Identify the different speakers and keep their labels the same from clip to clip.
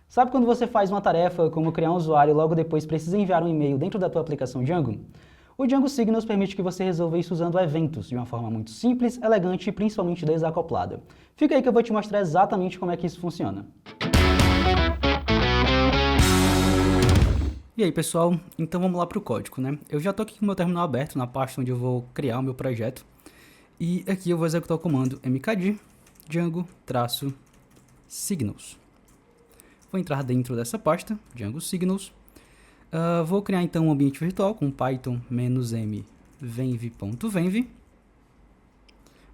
Speaker 1: Sabe quando você faz uma tarefa como criar um usuário e logo depois precisa enviar um e-mail dentro da tua aplicação Django? O Django Signals permite que você resolva isso usando eventos de uma forma muito simples, elegante e principalmente desacoplada. Fica aí que eu vou te mostrar exatamente como é que isso funciona. E aí pessoal, então vamos lá para o código, né? Eu já estou aqui com o meu terminal aberto na pasta onde eu vou criar o meu projeto. E aqui eu vou executar o comando mkd django-signals. Vou entrar dentro dessa pasta, Django Signals. Vou criar então um ambiente virtual com python-m venv.venv.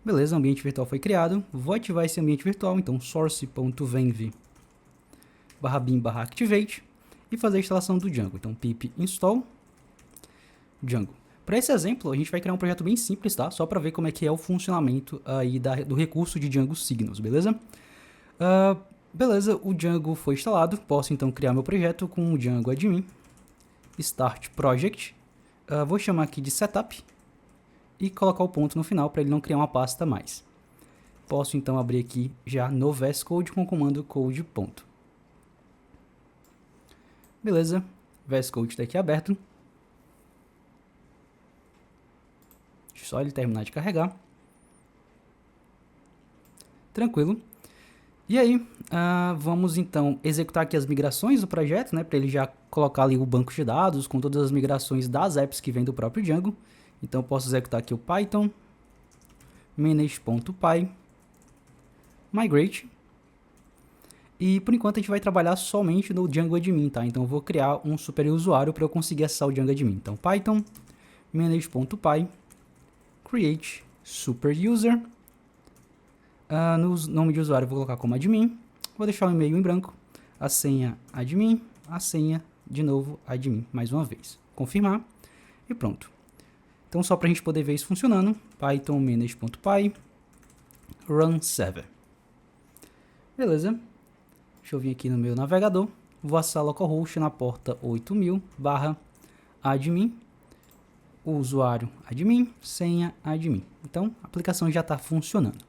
Speaker 1: Beleza, o ambiente virtual foi criado. Vou ativar esse ambiente virtual, então source.venv/bin/activate e fazer a instalação do Django. Então pip install Django. Para esse exemplo, a gente vai criar um projeto bem simples, tá? Só para ver como é que é o funcionamento aí do recurso de Django Signals, beleza? Beleza, o Django foi instalado. Posso então criar meu projeto com o Django admin start project. Vou chamar aqui de setup e colocar o ponto no final para ele não criar uma pasta mais. Posso então abrir aqui já no VS Code com o comando code ponto. Beleza, VS Code está aqui aberto. Deixa só ele terminar de carregar. Tranquilo. E aí, vamos então executar aqui as migrações do projeto, né, para ele já colocar ali o banco de dados com todas as migrações das apps que vem do próprio Django. Então eu posso executar aqui o python manage.py migrate. E por enquanto a gente vai trabalhar somente no Django admin, tá? Então eu vou criar um super usuário para eu conseguir acessar o Django admin. Então python manage.py create super user. No nome de usuário eu vou colocar como admin. Vou deixar o e-mail em branco. A senha admin. A senha de novo admin mais uma vez. Confirmar e pronto. Então só para a gente poder ver isso funcionando, python manage.py run server. Beleza. Deixa eu vir aqui no meu navegador. Vou acessar localhost na porta 8000/admin. O usuário admin, senha admin. Então a aplicação já está funcionando.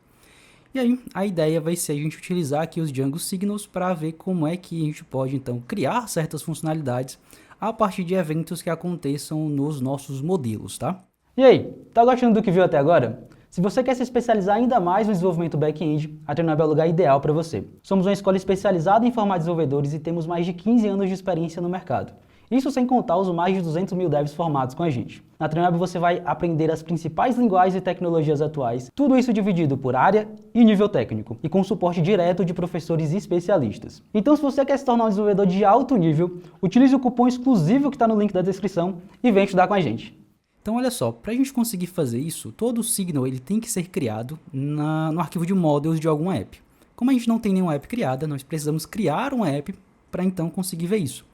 Speaker 1: E aí, a ideia vai ser a gente utilizar aqui os Django Signals para ver como é que a gente pode, então, criar certas funcionalidades a partir de eventos que aconteçam nos nossos modelos, tá? E aí, tá gostando do que viu até agora? Se você quer se especializar ainda mais no desenvolvimento back-end, a Trinub é o lugar ideal para você. Somos uma escola especializada em formar desenvolvedores e temos mais de 15 anos de experiência no mercado. Isso sem contar os mais de 200 mil devs formados com a gente. Na Trinub você vai aprender as principais linguagens e tecnologias atuais, tudo isso dividido por área e nível técnico, e com suporte direto de professores especialistas. Então se você quer se tornar um desenvolvedor de alto nível, utilize o cupom exclusivo que está no link da descrição e vem estudar com a gente. Então olha só, para a gente conseguir fazer isso, todo o signal ele tem que ser criado no arquivo de models de alguma app. Como a gente não tem nenhuma app criada, nós precisamos criar uma app para então conseguir ver isso.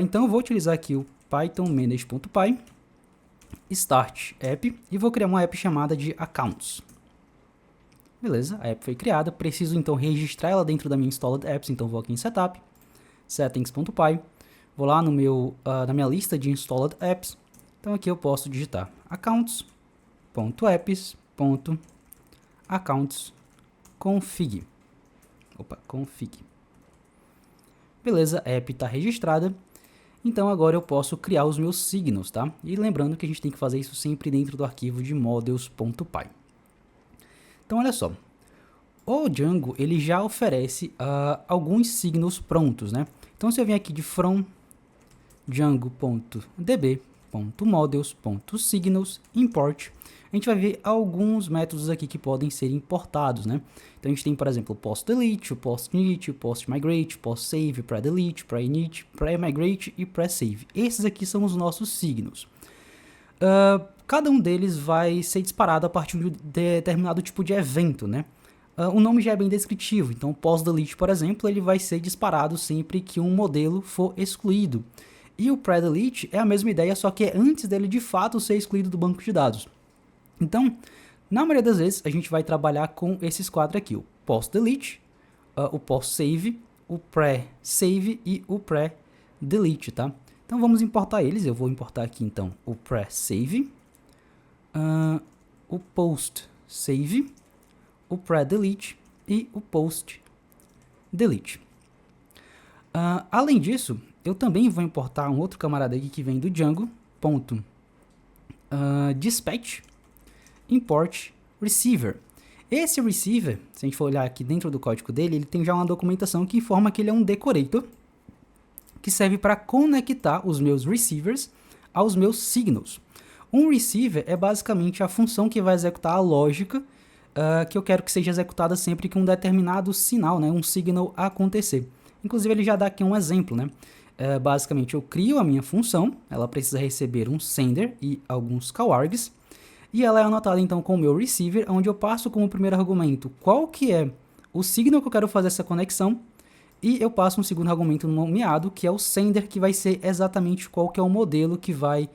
Speaker 1: Então eu vou utilizar aqui o python manage.py start app e vou criar uma app chamada de accounts. Beleza, a app foi criada, preciso então registrar ela dentro da minha installed apps, então vou aqui em setup, settings.py, vou lá no na minha lista de installed apps, então aqui eu posso digitar accounts.apps.accounts.config. Config. Beleza, a app está registrada. Então agora eu posso criar os meus signals, tá? E lembrando que a gente tem que fazer isso sempre dentro do arquivo de models.py. Então olha só, o Django ele já oferece alguns signals prontos, né? Então se eu vier aqui de from django.db.models.signals import, a gente vai ver alguns métodos aqui que podem ser importados, né? Então a gente tem, por exemplo, o post-delete, o post-init, o post-migrate, o post-save, pré-delete, pré-init, pré-migrate e pré-save. Esses aqui são os nossos signals. Cada um deles vai ser disparado a partir de um determinado tipo de evento, né? O nome já é bem descritivo, então o post-delete, por exemplo, ele vai ser disparado sempre que um modelo for excluído. E o pré-delete é a mesma ideia, só que é antes dele de fato ser excluído do banco de dados. Então, na maioria das vezes, a gente vai trabalhar com esses quatro aqui, o post-delete, o post-save, o pré-save e o pré-delete, tá? Então vamos importar eles, eu vou importar aqui então o pré-save, o post-save, o pré-delete e o post-delete. Além disso, eu também vou importar um outro camarada aqui que vem do Django.dispatch import receiver. Esse receiver, se a gente for olhar aqui dentro do código dele, ele tem já uma documentação que informa que ele é um decorator que serve para conectar os meus receivers aos meus signals. Um receiver é basicamente a função que vai executar a lógica que eu quero que seja executada sempre que um determinado sinal, né, um signal acontecer. Inclusive ele já dá aqui um exemplo, né? Basicamente eu crio a minha função, ela precisa receber um sender e alguns cowards, e ela é anotada então com o meu receiver, onde eu passo como primeiro argumento qual que é o signal que eu quero fazer essa conexão, e eu passo um segundo argumento nomeado, que é o sender, que vai ser exatamente qual que é o modelo que vai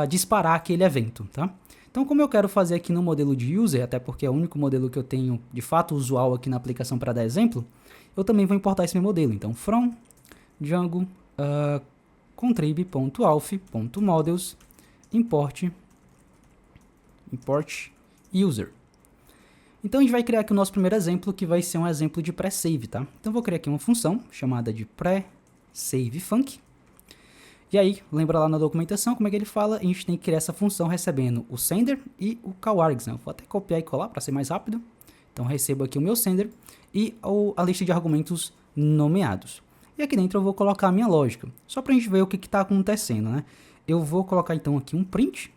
Speaker 1: disparar aquele evento, tá? Então, como eu quero fazer aqui no modelo de user, até porque é o único modelo que eu tenho de fato usual aqui na aplicação para dar exemplo, eu também vou importar esse meu modelo. Então, from Django contrib.auth.models import user. Então, a gente vai criar aqui o nosso primeiro exemplo, que vai ser um exemplo de pré-save, tá? Então, eu vou criar aqui uma função chamada de pré-save-func. E aí, lembra lá na documentação como é que ele fala? A gente tem que criar essa função recebendo o sender e o cowards, né? Eu vou até copiar e colar para ser mais rápido. Então, recebo aqui o meu sender e a lista de argumentos nomeados. E aqui dentro eu vou colocar a minha lógica, só para a gente ver o que está acontecendo, né? Eu vou colocar então aqui um print,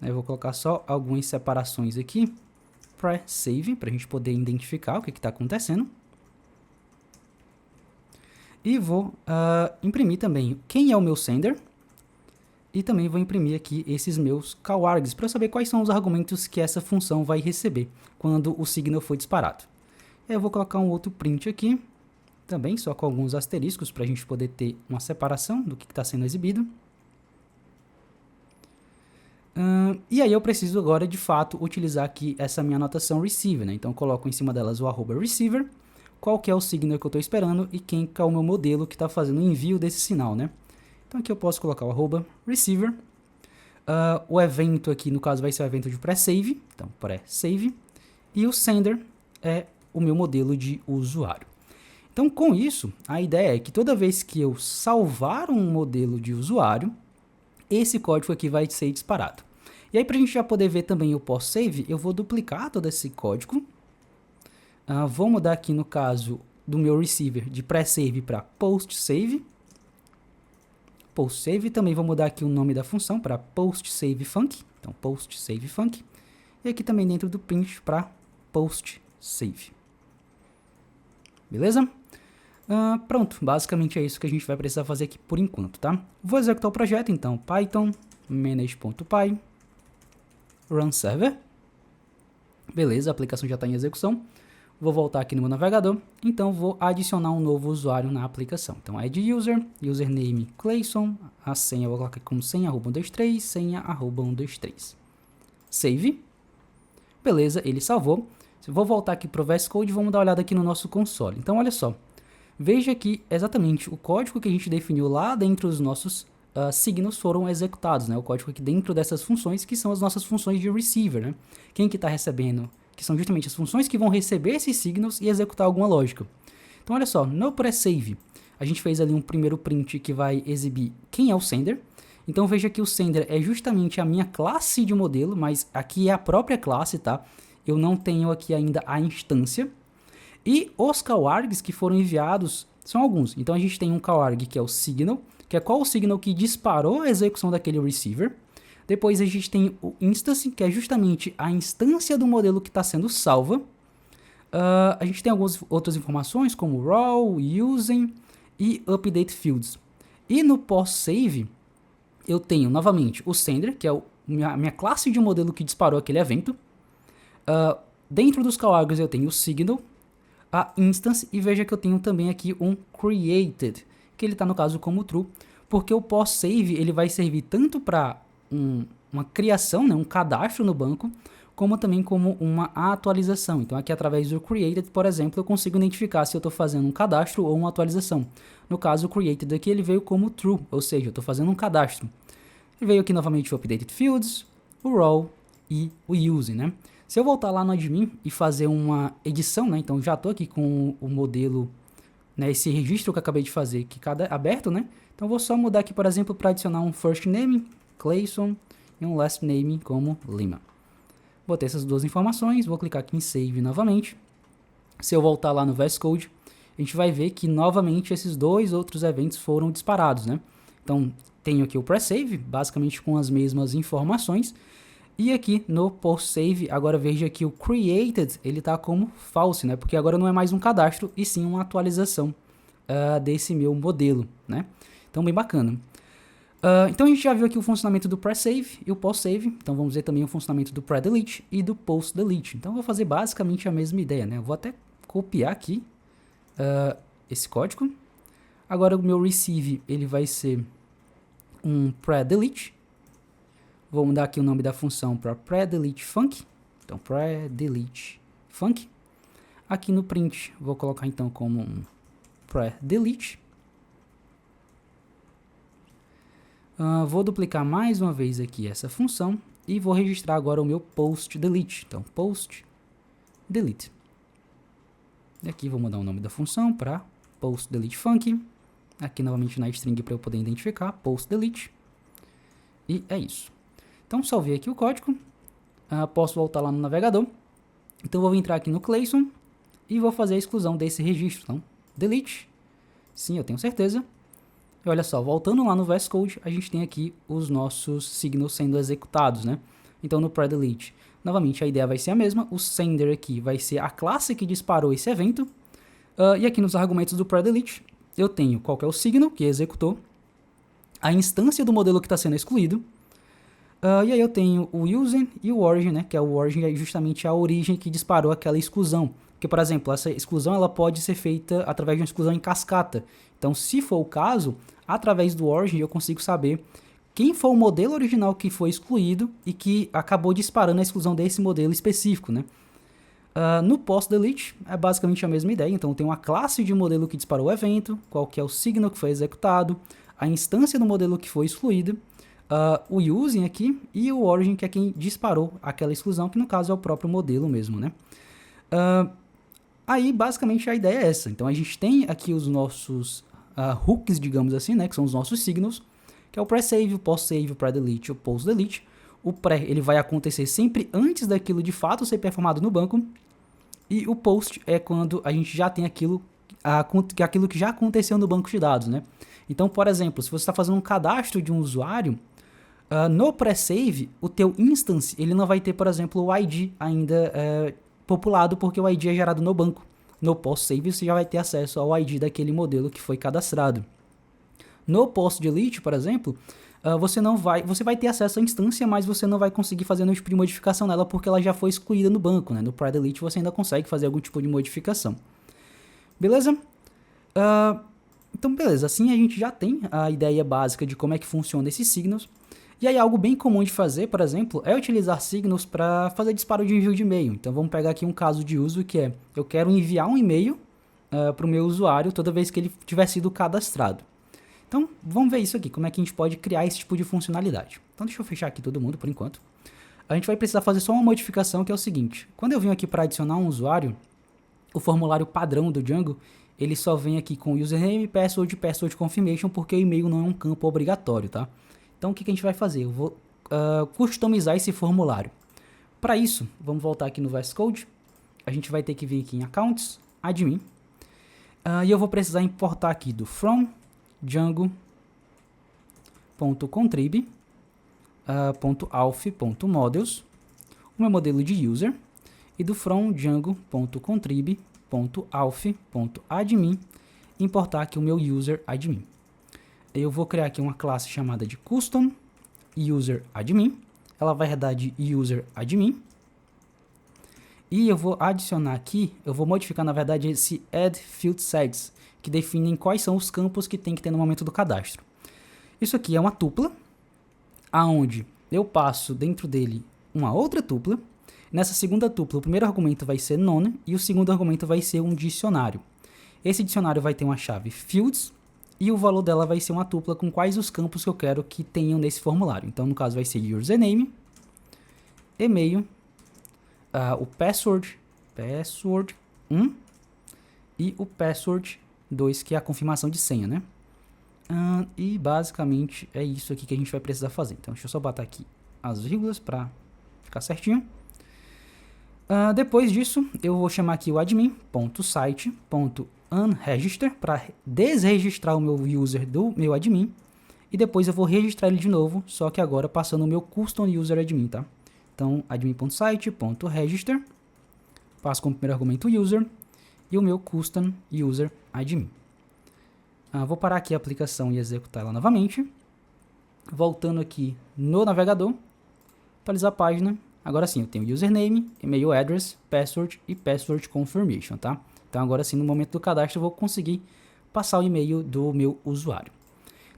Speaker 1: né? Eu vou colocar só algumas separações aqui, pré-save, para a gente poder identificar o que está acontecendo. E vou imprimir também quem é o meu sender. E também vou imprimir aqui esses meus cowards para saber quais são os argumentos que essa função vai receber quando o signal for disparado. Eu vou colocar um outro print aqui, também só com alguns asteriscos para a gente poder ter uma separação do que está sendo exibido. E aí eu preciso agora de fato utilizar aqui essa minha anotação receiver, né? Então eu coloco em cima delas o @receiver, qual que é o signal que eu estou esperando e quem que é o meu modelo que está fazendo o envio desse sinal, né? Então aqui eu posso colocar o @receiver, o evento aqui no caso vai ser o evento de pré-save, então pré-save, e o sender é o meu modelo de usuário. Então com isso, a ideia é que toda vez que eu salvar um modelo de usuário, esse código aqui vai ser disparado. E aí para a gente já poder ver também o post-save, eu vou duplicar todo esse código. Vou mudar aqui no caso do meu receiver de pré-save para post-save. Post-save, também vou mudar aqui o nome da função para post-save-func. Então post-save-func. E aqui também dentro do print para post-save. Beleza? Pronto, basicamente é isso que a gente vai precisar fazer aqui por enquanto, tá? Vou executar o projeto, então python manage.py run server. Beleza, a aplicação já está em execução. Vou voltar aqui no meu navegador, então vou adicionar um novo usuário na aplicação. Então add user, username Clayson, a senha eu vou colocar como senha @123, senha @123. Save. Beleza, ele salvou. Vou voltar aqui para o VS Code e vamos dar uma olhada aqui no nosso console. Então olha só, veja que exatamente o código que a gente definiu lá dentro dos nossos signals foram executados, né? O código aqui dentro dessas funções que são as nossas funções de receiver, né? Quem que está recebendo, que são justamente as funções que vão receber esses signals e executar alguma lógica. Então olha só, no pré-save, a gente fez ali um primeiro print que vai exibir quem é o sender. Então veja que o sender é justamente a minha classe de modelo, mas aqui é a própria classe, tá? Eu não tenho aqui ainda a instância. E os cowards que foram enviados são alguns. Então a gente tem um cowarg que é o signal, que é qual o signal que disparou a execução daquele receiver. Depois a gente tem o instance, que é justamente a instância do modelo que está sendo salva. A gente tem algumas outras informações, como raw, using e update fields. E no post-save, eu tenho novamente o sender, que é a minha classe de modelo que disparou aquele evento. Dentro dos cowards eu tenho o signal, a instance, e veja que eu tenho também aqui um created, que ele está no caso como true, porque o post-save ele vai servir tanto para uma criação, né, um cadastro no banco, como também como uma atualização. Então aqui através do created, por exemplo, eu consigo identificar se eu estou fazendo um cadastro ou uma atualização. No caso, o created aqui ele veio como true, ou seja, eu estou fazendo um cadastro. E veio aqui novamente o updated fields, o raw e o using, né? Se eu voltar lá no admin e fazer uma edição, né, então já estou aqui com o modelo né, esse registro que eu acabei de fazer, que cada aberto, né? Então eu vou só mudar aqui, por exemplo, para adicionar um first name, Clayson, e um last name como Lima. Botei essas duas informações, vou clicar aqui em Save novamente. Se eu voltar lá no VS Code, a gente vai ver que novamente esses dois outros eventos foram disparados, né? Então tenho aqui o press-save, basicamente com as mesmas informações. E aqui no post-save, agora veja que o created, ele está como false, né? Porque agora não é mais um cadastro, e sim uma atualização desse meu modelo, né? Então, bem bacana. Então, a gente já viu aqui o funcionamento do pre-save e o post-save. Então, vamos ver também o funcionamento do pre-delete e do post-delete. Então, eu vou fazer basicamente a mesma ideia, né? Eu vou até copiar aqui esse código. Agora, o meu receive, ele vai ser um pre-delete. Vou mudar aqui o nome da função para pre-delete func. Então, pre-delete func. Aqui no print, vou colocar então como um pre-delete. Vou duplicar mais uma vez aqui essa função e vou registrar agora o meu post-delete. Então, post-delete. E aqui vou mudar o nome da função para post-delete func. Aqui novamente na string para eu poder identificar, post-delete. E é isso. Então, salvei aqui o código. Posso voltar lá no navegador. Então, vou entrar aqui no Clayson e vou fazer a exclusão desse registro. Então, delete. Sim, eu tenho certeza. E olha só, voltando lá no VS Code, a gente tem aqui os nossos signals sendo executados, né? Então, no pre-delete, novamente, a ideia vai ser a mesma. O sender aqui vai ser a classe que disparou esse evento. E aqui nos argumentos do pre-delete, eu tenho qual que é o signal que executou, a instância do modelo que está sendo excluído, e aí eu tenho o user e o origin, né? Que é o origin é justamente a origem que disparou aquela exclusão. Porque, por exemplo, essa exclusão ela pode ser feita através de uma exclusão em cascata. Então, se for o caso, através do origin eu consigo saber quem foi o modelo original que foi excluído e que acabou disparando a exclusão desse modelo específico, né? No post-delete é basicamente a mesma ideia. Então, eu tenho uma classe de modelo que disparou o evento, qual que é o signal que foi executado, a instância do modelo que foi excluído, o using aqui e o origin, que é quem disparou aquela exclusão, que no caso é o próprio modelo mesmo, né? Aí, basicamente, a ideia é essa. Então, a gente tem aqui os nossos hooks, digamos assim, né? Que são os nossos signals, que é o pre-save, o post-save, o pre-delete, o post-delete. O pré, ele vai acontecer sempre antes daquilo de fato ser performado no banco. E o post é quando a gente já tem aquilo que já aconteceu no banco de dados, né? Então, por exemplo, se você está fazendo um cadastro de um usuário, no pre-save, o teu instance, ele não vai ter, por exemplo, o ID ainda populado, porque o ID é gerado no banco. No post-save, você já vai ter acesso ao ID daquele modelo que foi cadastrado. No post-delete, por exemplo, você vai ter acesso à instância, mas você não vai conseguir fazer nenhum tipo de modificação nela, porque ela já foi excluída no banco, né? No pre-delete você ainda consegue fazer algum tipo de modificação. Beleza? Então, beleza. Assim a gente já tem a ideia básica de como é que funciona esses signals. E aí algo bem comum de fazer, por exemplo, é utilizar signals para fazer disparo de envio de e-mail. Então vamos pegar aqui um caso de uso que é, eu quero enviar um e-mail para o meu usuário toda vez que ele tiver sido cadastrado. Então vamos ver isso aqui, como é que a gente pode criar esse tipo de funcionalidade. Então deixa eu fechar aqui todo mundo por enquanto. A gente vai precisar fazer só uma modificação que é o seguinte, quando eu venho aqui para adicionar um usuário, o formulário padrão do Django, ele só vem aqui com username, password confirmation, porque o e-mail não é um campo obrigatório, tá? Então, o que a gente vai fazer? Eu vou customizar esse formulário. Para isso, vamos voltar aqui no VS Code. A gente vai ter que vir aqui em Accounts, Admin. E eu vou precisar importar aqui do from django.contrib.auth.models o meu modelo de user e do from django.contrib.auth.admin importar aqui o meu user admin. Eu vou criar aqui uma classe chamada de custom user admin. Ela vai herdar de user admin. E eu vou adicionar aqui, eu vou modificar na verdade esse add field segs, que definem quais são os campos que tem que ter no momento do cadastro. Isso aqui é uma tupla, aonde eu passo dentro dele uma outra tupla. Nessa segunda tupla, o primeiro argumento vai ser none e o segundo argumento vai ser um dicionário. Esse dicionário vai ter uma chave fields, e o valor dela vai ser uma tupla com quais os campos que eu quero que tenham nesse formulário. Então, no caso, vai ser username, e-mail, o password 1 e o password 2, que é a confirmação de senha, né? E basicamente é isso aqui que a gente vai precisar fazer. Então deixa eu só botar aqui as vírgulas para ficar certinho. Depois disso, eu vou chamar aqui o admin.site.unregister para desregistrar o meu user do meu admin. E depois eu vou registrar ele de novo, só que agora passando o meu custom user admin, tá? Então, admin.site.register, passo como primeiro argumento o user e o meu custom user admin. Vou parar aqui a aplicação e executar ela novamente. Voltando aqui no navegador, atualizar a página. Agora sim, eu tenho username, email address, password e password confirmation, tá? Então agora sim, no momento do cadastro, eu vou conseguir passar o e-mail do meu usuário.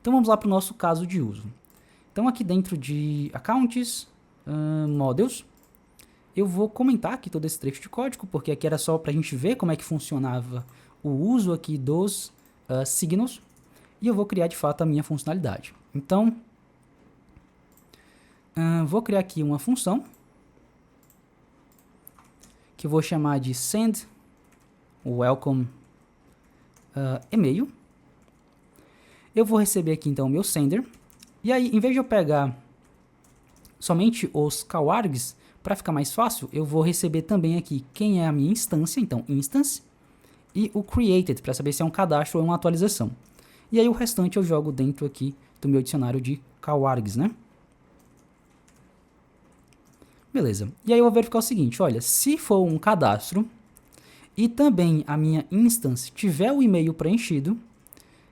Speaker 1: Então vamos lá para o nosso caso de uso. Então aqui dentro de accounts, models, eu vou comentar aqui todo esse trecho de código, porque aqui era só para a gente ver como é que funcionava o uso aqui dos signals, e eu vou criar de fato a minha funcionalidade. Então, vou criar aqui uma função, que eu vou chamar de send welcome e-mail. Eu vou receber aqui então o meu sender, e aí em vez de eu pegar somente os kawargs, para ficar mais fácil, eu vou receber também aqui quem é a minha instância, então instance, e o created, para saber se é um cadastro ou uma atualização. E aí o restante eu jogo dentro aqui do meu dicionário de kawargs, né? Beleza. E aí eu vou verificar o seguinte, olha, se for um cadastro e também a minha instance tiver o e-mail preenchido,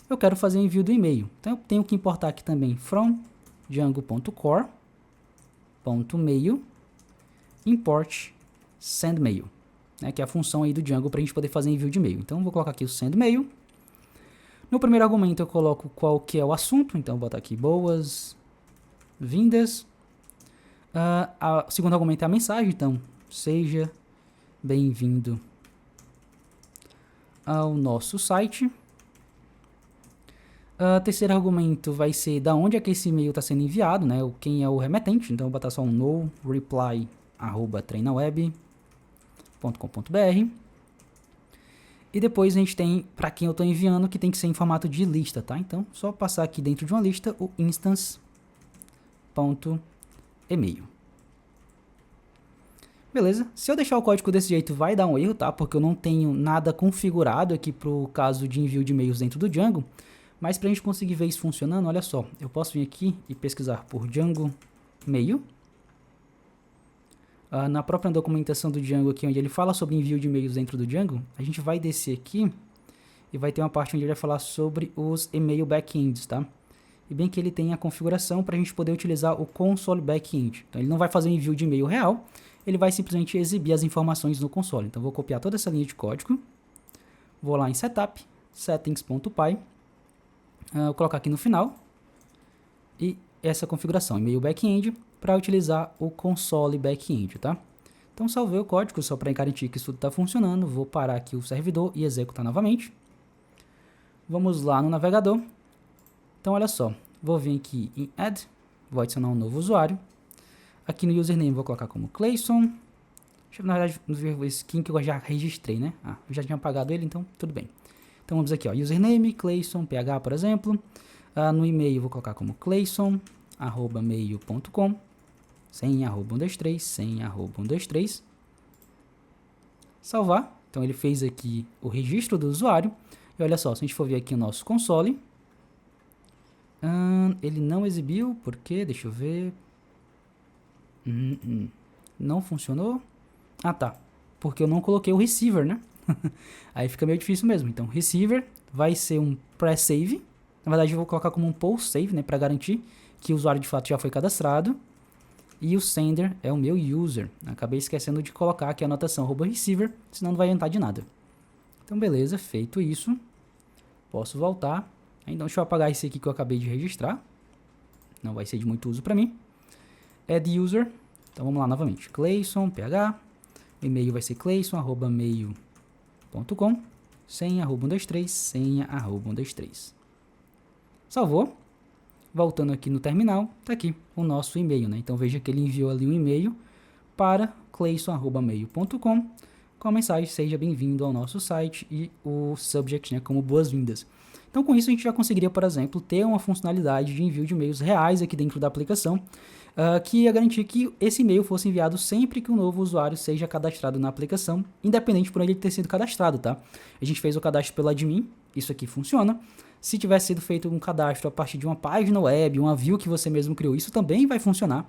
Speaker 1: eu quero fazer o envio do e-mail. Então eu tenho que importar aqui também from django.core.mail import sendMail, né, que é a função aí do Django para a gente poder fazer envio de e-mail. Então eu vou colocar aqui o sendMail. No primeiro argumento eu coloco qual que é o assunto, então eu vou botar aqui boas-vindas. O segundo argumento é a mensagem, então seja bem-vindo ao nosso site. Terceiro argumento vai ser da onde é que esse e-mail está sendo enviado, né? Quem é o remetente, então eu vou botar só um no reply@treinaweb.com.br. E depois a gente tem para quem eu estou enviando, que tem que ser em formato de lista, tá? Então só passar aqui dentro de uma lista o instance.email. Beleza? Se eu deixar o código desse jeito vai dar um erro, tá? Porque eu não tenho nada configurado aqui para o caso de envio de e-mails dentro do Django. Mas para a gente conseguir ver isso funcionando, olha só. Eu posso vir aqui e pesquisar por Django Mail. Na própria documentação do Django aqui, onde ele fala sobre envio de e-mails dentro do Django, a gente vai descer aqui e vai ter uma parte onde ele vai falar sobre os email backends, tá? E bem que ele tem a configuração para a gente poder utilizar o console backend. Então ele não vai fazer envio de e-mail real, ele vai simplesmente exibir as informações no console. Então vou copiar toda essa linha de código, vou lá em setup, settings.py, vou colocar aqui no final, e essa configuração, e-mail backend, para utilizar o console backend, tá? Então salvei o código só para garantir que isso tudo está funcionando, vou parar aqui o servidor e executar novamente. Vamos lá no navegador. Então olha só, vou vir aqui em add, vou adicionar um novo usuário. Aqui no username vou colocar como Clayson. Deixa eu, na verdade, ver o skin que eu já registrei, né? Eu já tinha apagado ele, então tudo bem. Então vamos aqui, ó, username, Clayson, PH, por exemplo. No e-mail vou colocar como clayson@mail.com, senha @123, senha @123. Salvar. Então ele fez aqui o registro do usuário. E olha só, se a gente for ver aqui o nosso console, ele não exibiu, porque, deixa eu ver, não funcionou. Tá, porque eu não coloquei o receiver, né? Aí fica meio difícil mesmo. Então, receiver vai ser um pre-save. Na verdade, eu vou colocar como um post-save, né? Para garantir que o usuário de fato já foi cadastrado. E o sender é o meu user. Acabei esquecendo de colocar aqui a anotação @receiver, senão não vai adiantar de nada. Então, beleza. Feito isso, posso voltar. Então, deixa eu apagar esse aqui que eu acabei de registrar. Não vai ser de muito uso para mim. Add user. Então, vamos lá novamente. Clayson, PH. E-mail vai ser clayson@mail.com, senha @123, senha @123. Salvou. Voltando aqui no terminal, tá aqui o nosso e-mail, né? Então veja que ele enviou ali um e-mail para clayson@mail.com com a mensagem seja bem-vindo ao nosso site e o subject, né, como boas-vindas. Então com isso a gente já conseguiria, por exemplo, ter uma funcionalidade de envio de e-mails reais aqui dentro da aplicação, que ia garantir que esse e-mail fosse enviado sempre que um novo usuário seja cadastrado na aplicação, independente por ele ter sido cadastrado, tá? A gente fez o cadastro pelo admin, isso aqui funciona. Se tivesse sido feito um cadastro a partir de uma página web, uma view que você mesmo criou, isso também vai funcionar,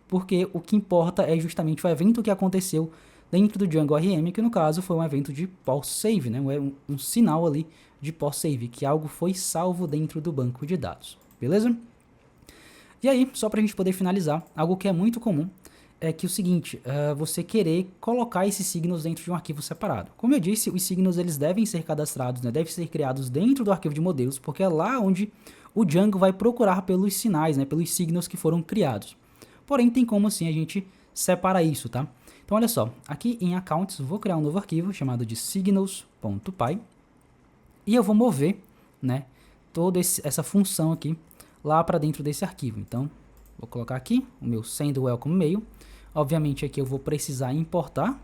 Speaker 1: porque o que importa é justamente o evento que aconteceu dentro do Django RM, que no caso foi um evento de post-save, né? um sinal ali de post-save, que algo foi salvo dentro do banco de dados, beleza? E aí, só para a gente poder finalizar, algo que é muito comum é que o seguinte, você querer colocar esses signos dentro de um arquivo separado. Como eu disse, os signos eles devem ser cadastrados, né, devem ser criados dentro do arquivo de modelos, porque é lá onde o Django vai procurar pelos sinais, né, pelos signos que foram criados. Porém, tem como assim a gente separar isso, tá? Então, olha só, aqui em Accounts, vou criar um novo arquivo chamado de signals.py e eu vou mover, né, toda essa função aqui lá para dentro desse arquivo. Então, vou colocar aqui o meu send welcome mail. Obviamente aqui eu vou precisar importar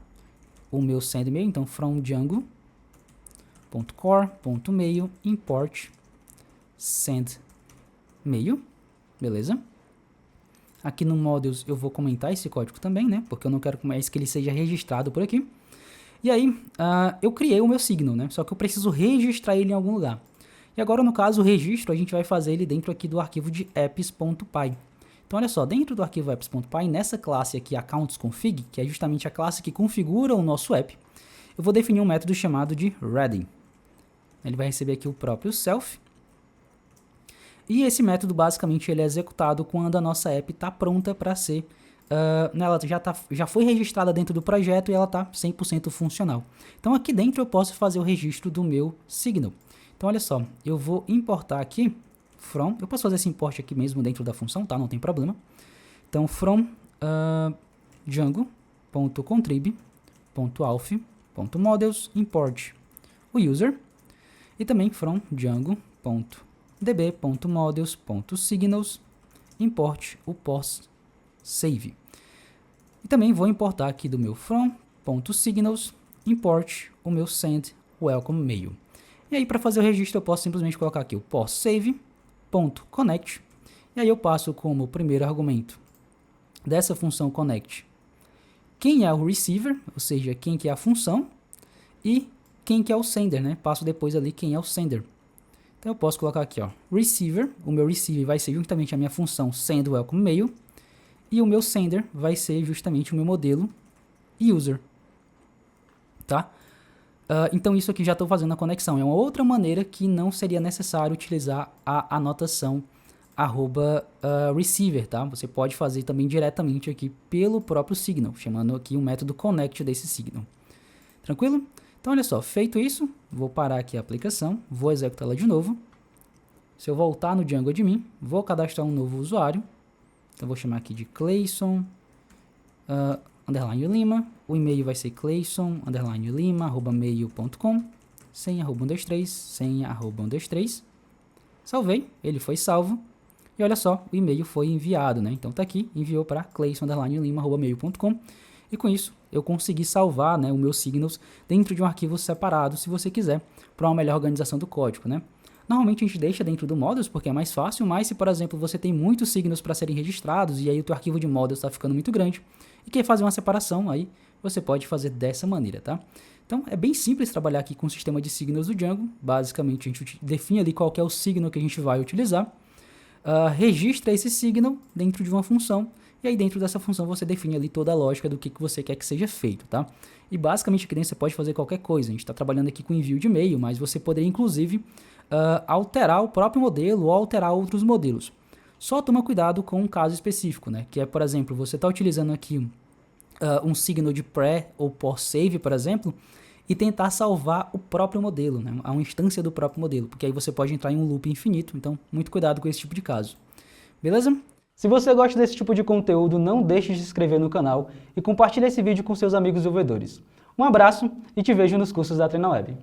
Speaker 1: o meu send mail, então from django.core.mail import send mail, beleza? Aqui no modules eu vou comentar esse código também, né? Porque eu não quero mais que ele seja registrado por aqui. E aí, eu criei o meu signal, né? Só que eu preciso registrar ele em algum lugar. E agora, no caso, o registro, a gente vai fazer ele dentro aqui do arquivo de apps.py. Então, olha só, dentro do arquivo apps.py, nessa classe aqui, accounts.config, que é justamente a classe que configura o nosso app, eu vou definir um método chamado de ready. Ele vai receber aqui o próprio self. E esse método, basicamente, ele é executado quando a nossa app está pronta para ser... ela já foi registrada dentro do projeto e ela está 100% funcional. Então, aqui dentro eu posso fazer o registro do meu signal. Então, olha só, eu vou importar aqui from, eu posso fazer esse import aqui mesmo dentro da função, tá? Não tem problema. Então, from django.contrib.auth.models import o user e também from django.db.models.signals import o post save. E também vou importar aqui do meu from.signals import o meu send welcome mail. E aí, para fazer o registro, eu posso simplesmente colocar aqui o postSave.connect. E aí eu passo como primeiro argumento dessa função connect quem é o receiver, ou seja, quem que é a função, e quem que é o sender, né? Passo depois ali quem é o sender. Então eu posso colocar aqui, ó, receiver, o meu receiver vai ser justamente a minha função send welcome mail, e o meu sender vai ser justamente o meu modelo user, tá? Então isso aqui já estou fazendo a conexão. É uma outra maneira que não seria necessário utilizar a anotação @receiver, tá? Você pode fazer também diretamente aqui pelo próprio signal, chamando aqui o método connect desse signal. Tranquilo? Então olha só, feito isso, vou parar aqui a aplicação, vou executá-la de novo. Se eu voltar no Django admin, vou cadastrar um novo usuário. Então vou chamar aqui de Clayson _Lima, o e-mail vai ser clayson_lima@mail.com, senha @123, senha @123. Salvei, ele foi salvo. E olha só, o e-mail foi enviado, né? Então tá aqui, enviou para clayson_lima@mail.com. E com isso, eu consegui salvar, né, o meu signals dentro de um arquivo separado, se você quiser, para uma melhor organização do código, né? Normalmente a gente deixa dentro do modules porque é mais fácil, mas se, por exemplo, você tem muitos signals para serem registrados e aí o teu arquivo de modules está ficando muito grande e quer fazer uma separação, aí você pode fazer dessa maneira, tá? Então é bem simples trabalhar aqui com o sistema de signals do Django. Basicamente a gente define ali qual que é o signal que a gente vai utilizar, registra esse signal dentro de uma função e aí dentro dessa função você define ali toda a lógica do que você quer que seja feito, tá? E basicamente aqui dentro você pode fazer qualquer coisa. A gente está trabalhando aqui com envio de e-mail, mas você poderia inclusive alterar o próprio modelo ou alterar outros modelos. Só toma cuidado com um caso específico, né? Que é, por exemplo, você está utilizando aqui um signal de pré ou post-save, por exemplo, e tentar salvar o próprio modelo, né? A uma instância do próprio modelo, porque aí você pode entrar em um loop infinito. Então, muito cuidado com esse tipo de caso. Beleza? Se você gosta desse tipo de conteúdo, não deixe de se inscrever no canal e compartilhe esse vídeo com seus amigos desenvolvedores. Um abraço e te vejo nos cursos da TreinaWeb.